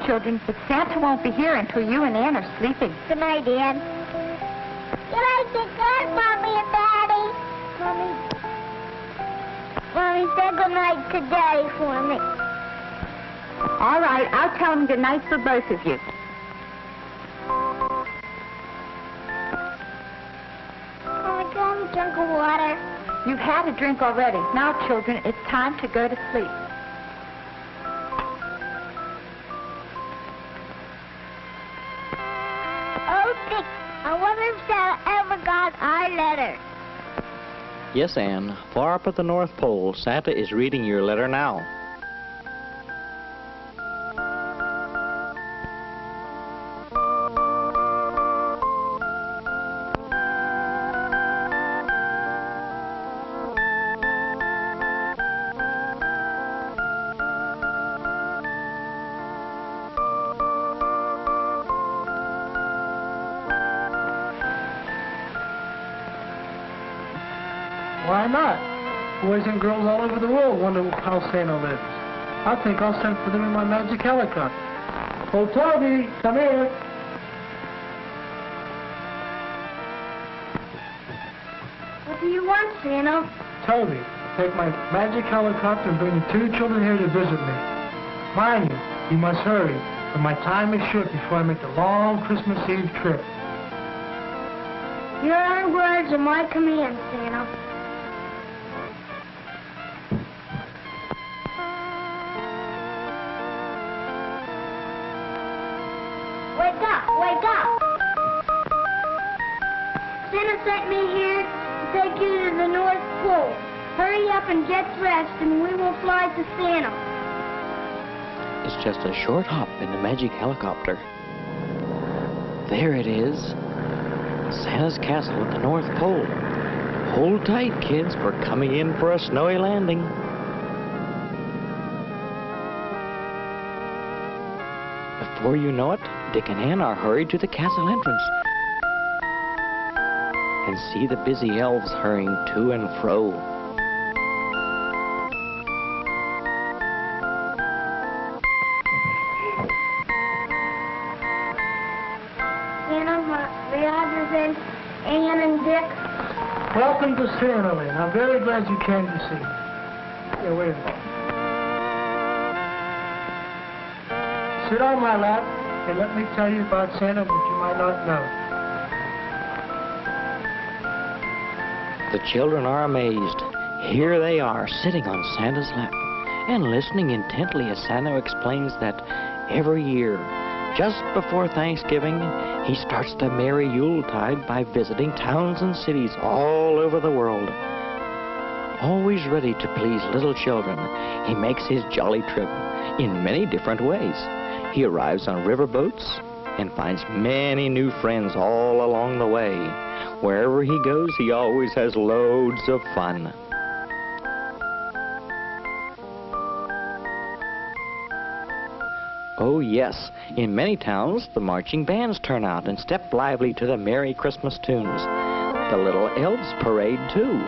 children, but Santa won't be here until you and Ann are sleeping. Good night, Ann. Good night, Dad, Mommy, and Daddy. Mommy, say good night to Daddy for me. All right, I'll tell him good night for both of you. Mommy, can I have a drink of water? You've had a drink already. Now, children, it's time to go to sleep. Oh, Dick, I wonder if Santa ever got our letter. Yes, Ann. Far up at the North Pole, Santa is reading your letter now. Why not? Boys and girls all over the world wonder how Santa lives. I think I'll send for them in my magic helicopter. Oh, Toby, come here. What do you want, Santa? Toby, take my magic helicopter and bring the 2 children here to visit me. Mind you must hurry, for my time is short before I make the long Christmas Eve trip. Your words are my command, Santa. Wake up! Wake up! Santa sent me here to take you to the North Pole. Hurry up and get dressed and we will fly to Santa. It's just a short hop in the magic helicopter. There it is. Santa's castle at the North Pole. Hold tight, kids. We're coming in for a snowy landing. Before you know it, Dick and Ann are hurried to the castle entrance and see the busy elves hurrying to and fro. Santa, the others and Ann and Dick. Welcome to Santaland. I'm very glad you came to see me. Here, wait a minute. Sit on my lap and let me tell you about Santa what you might not know. The children are amazed. Here they are, sitting on Santa's lap and listening intently as Santa explains that every year, just before Thanksgiving, he starts the merry Yuletide by visiting towns and cities all over the world. Always ready to please little children, he makes his jolly trip in many different ways. He arrives on riverboats and finds many new friends all along the way. Wherever he goes, he always has loads of fun. Oh yes, in many towns, the marching bands turn out and step lively to the Merry Christmas tunes. The little elves parade too.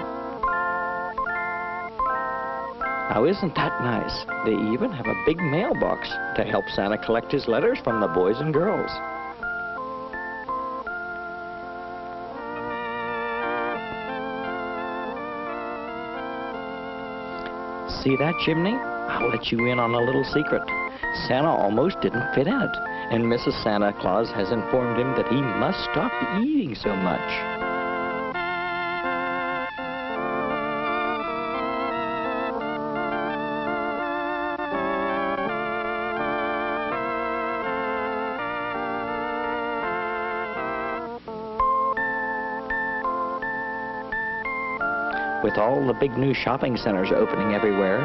Now isn't that nice? They even have a big mailbox to help Santa collect his letters from the boys and girls. See that chimney? I'll let you in on a little secret. Santa almost didn't fit in it, and Mrs. Santa Claus has informed him that he must stop eating so much. With all the big new shopping centers opening everywhere,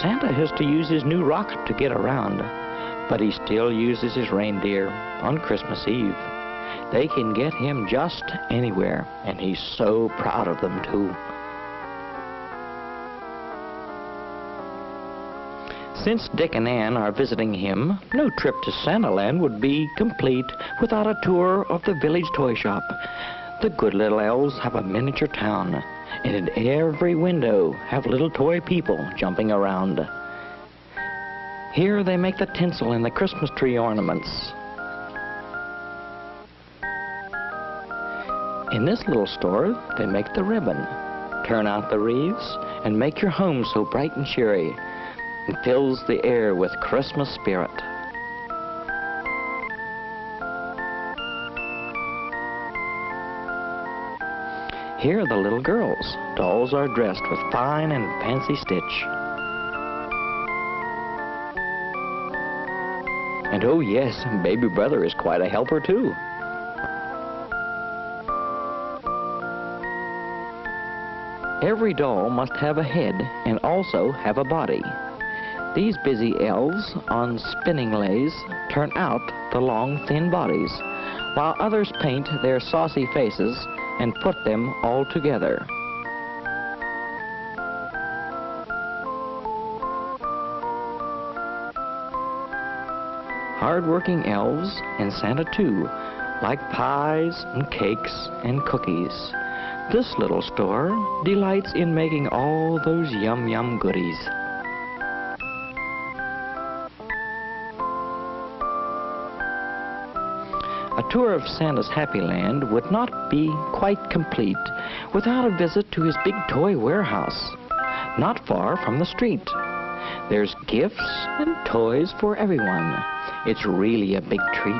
Santa has to use his new rocket to get around, but he still uses his reindeer on Christmas Eve. They can get him just anywhere, and he's so proud of them too. Since Dick and Ann are visiting him, no trip to Santaland would be complete without a tour of the village toy shop. The good little elves have a miniature town, and in every window have little toy people jumping around. Here they make the tinsel and the Christmas tree ornaments. In this little store, they make the ribbon, turn out the wreaths, and make your home so bright and cheery, and fills the air with Christmas spirit. Here are the little girls. Dolls are dressed with fine and fancy stitch. And oh yes, baby brother is quite a helper too. Every doll must have a head and also have a body. These busy elves on spinning lays turn out the long, thin bodies, while others paint their saucy faces and put them all together. Hard-working elves and Santa too like pies and cakes and cookies. This little store delights in making all those yum-yum goodies. A tour of Santa's Happy Land would not be quite complete without a visit to his big toy warehouse, not far from the street. There's gifts and toys for everyone. It's really a big treat.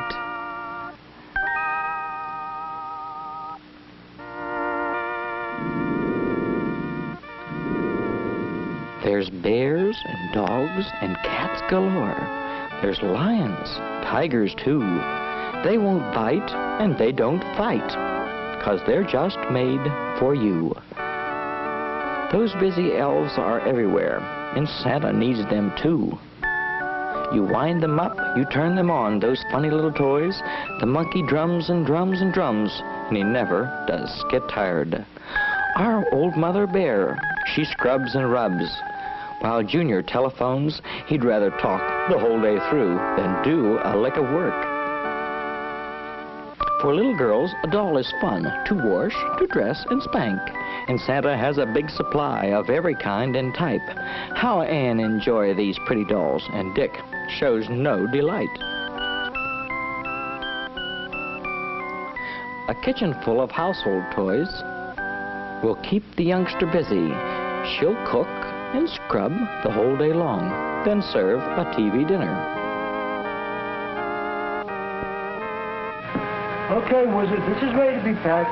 There's bears and dogs and cats galore. There's lions, tigers too. They won't bite and they don't fight, 'cause they're just made for you. Those busy elves are everywhere, and Santa needs them too. You wind them up, you turn them on, those funny little toys. The monkey drums and drums and drums, and he never does get tired. Our old Mother Bear, she scrubs and rubs. While Junior telephones, he'd rather talk the whole day through than do a lick of work. For little girls, a doll is fun to wash, to dress, and spank. And Santa has a big supply of every kind and type. How Anne enjoy these pretty dolls, and Dick shows no delight. A kitchen full of household toys will keep the youngster busy. She'll cook and scrub the whole day long, then serve a TV dinner. Okay, Wizard, this is ready to be packed.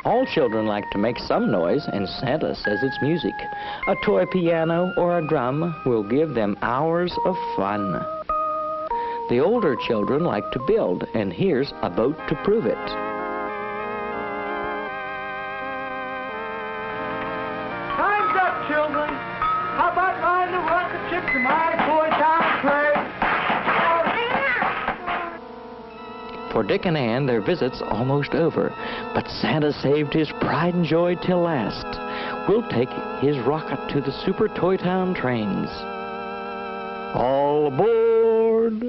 All children like to make some noise, and Santa says it's music. A toy piano or a drum will give them hours of fun. The older children like to build, and here's a boat to prove it. Time's up, children. How about riding the rocket ship to my toy town play? For Dick and Ann, their visit's almost over, but Santa saved his pride and joy till last. We'll take his rocket to the Super Toy Town trains. All aboard!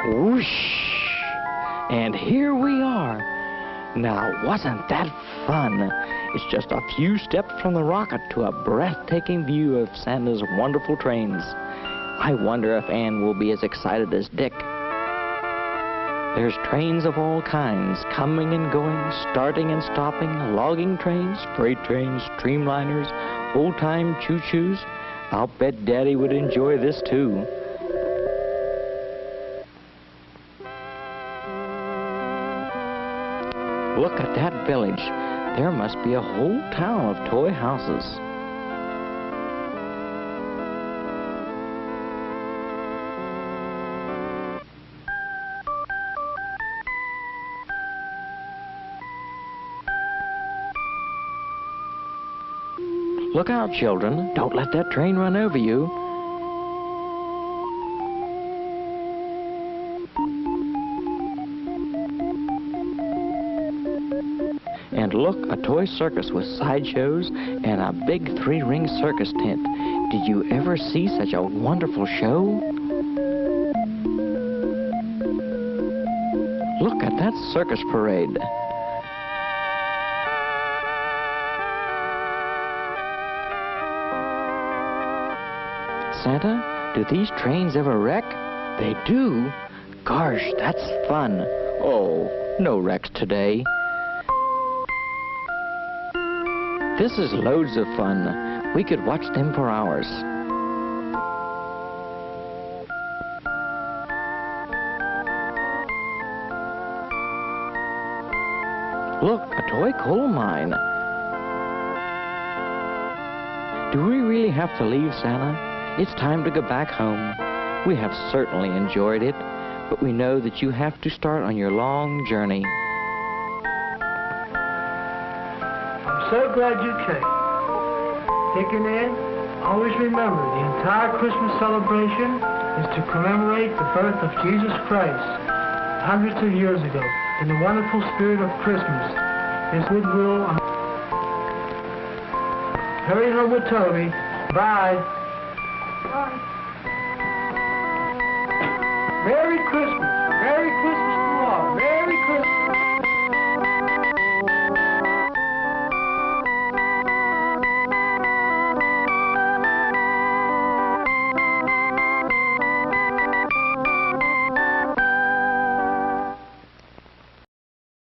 Whoosh! And here we are. Now, wasn't that fun? It's just a few steps from the rocket to a breathtaking view of Santa's wonderful trains. I wonder if Ann will be as excited as Dick. There's trains of all kinds, coming and going, starting and stopping, logging trains, freight trains, streamliners, old-time choo-choos. I'll bet Daddy would enjoy this too. Look at that village. There must be a whole town of toy houses. Look out, children. Don't let that train run over you. And look, a toy circus with sideshows and a big 3-ring circus tent. Did you ever see such a wonderful show? Look at that That's Circus Parade. Santa, do these trains ever wreck? They do? Gosh, that's fun. Oh, no wrecks today. This is loads of fun. We could watch them for hours. Look, a toy coal mine. Do we really have to leave, Santa? It's time to go back home. We have certainly enjoyed it, but we know that you have to start on your long journey. I'm so glad you came. Taking in, always remember the entire Christmas celebration is to commemorate the birth of Jesus Christ hundreds of years ago in the wonderful spirit of Christmas, His goodwill. Hurry home with Toby. Bye. Merry Christmas. Merry Christmas to all. Merry Christmas.